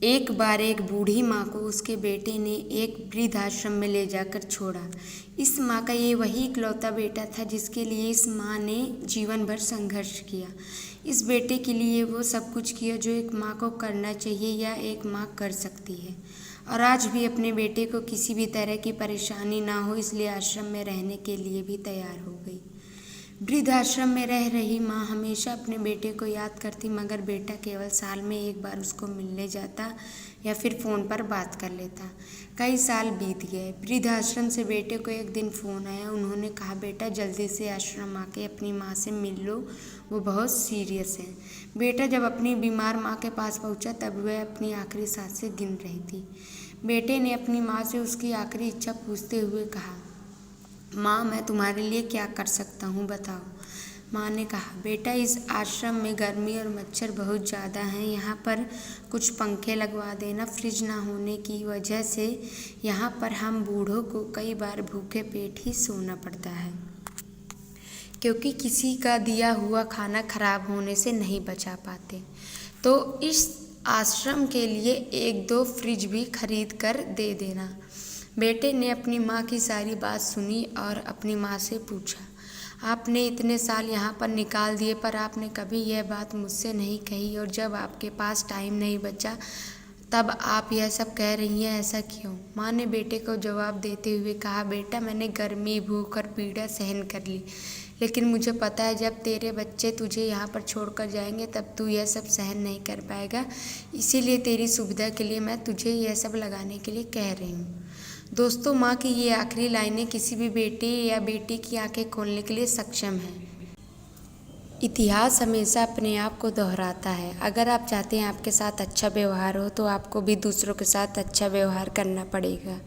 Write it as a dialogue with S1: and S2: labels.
S1: एक बार एक बूढ़ी माँ को उसके बेटे ने एक वृद्धाश्रम में ले जाकर छोड़ा। इस माँ का ये वही इकलौता बेटा था जिसके लिए इस माँ ने जीवन भर संघर्ष किया। इस बेटे के लिए वो सब कुछ किया जो एक माँ को करना चाहिए या एक माँ कर सकती है, और आज भी अपने बेटे को किसी भी तरह की परेशानी ना हो इसलिए आश्रम में रहने के लिए भी तैयार हो गई। वृद्धाश्रम में रह रही माँ हमेशा अपने बेटे को याद करती, मगर बेटा केवल साल में एक बार उसको मिलने जाता या फिर फ़ोन पर बात कर लेता। कई साल बीत गए। वृद्धाश्रम से बेटे को एक दिन फ़ोन आया। उन्होंने कहा, बेटा जल्दी से आश्रम आके अपनी माँ से मिल लो, वो बहुत सीरियस है। बेटा जब अपनी बीमार माँ के पास पहुँचा तब वह अपनी आखिरी सांसें गिन रही थी। बेटे ने अपनी माँ से उसकी आखिरी इच्छा पूछते हुए कहा, माँ मैं तुम्हारे लिए क्या कर सकता हूँ बताओ। माँ ने कहा, बेटा इस आश्रम में गर्मी और मच्छर बहुत ज़्यादा हैं, यहाँ पर कुछ पंखे लगवा देना। फ्रिज ना होने की वजह से यहाँ पर हम बूढ़ों को कई बार भूखे पेट ही सोना पड़ता है, क्योंकि किसी का दिया हुआ खाना खराब होने से नहीं बचा पाते। तो इस आश्रम के लिए 1-2 फ्रिज भी खरीद कर दे देना। बेटे ने अपनी माँ की सारी बात सुनी और अपनी माँ से पूछा, आपने इतने साल यहाँ पर निकाल दिए पर आपने कभी यह बात मुझसे नहीं कही, और जब आपके पास टाइम नहीं बचा तब आप यह सब कह रही हैं, ऐसा क्यों? माँ ने बेटे को जवाब देते हुए कहा, बेटा मैंने गर्मी, भूख और पीड़ा सहन कर ली, लेकिन मुझे पता है जब तेरे बच्चे तुझे यहाँ पर छोड़कर जाएंगे तब तू यह सब सहन नहीं कर पाएगा। इसीलिए तेरी सुविधा के लिए मैं तुझे यह सब लगाने के लिए कह रही हूँ। दोस्तों, माँ की ये आखिरी लाइनें किसी भी बेटे या बेटी की आंखें खोलने के लिए सक्षम हैं। इतिहास हमेशा अपने आप को दोहराता है। अगर आप चाहते हैं आपके साथ अच्छा व्यवहार हो तो आपको भी दूसरों के साथ अच्छा व्यवहार करना पड़ेगा।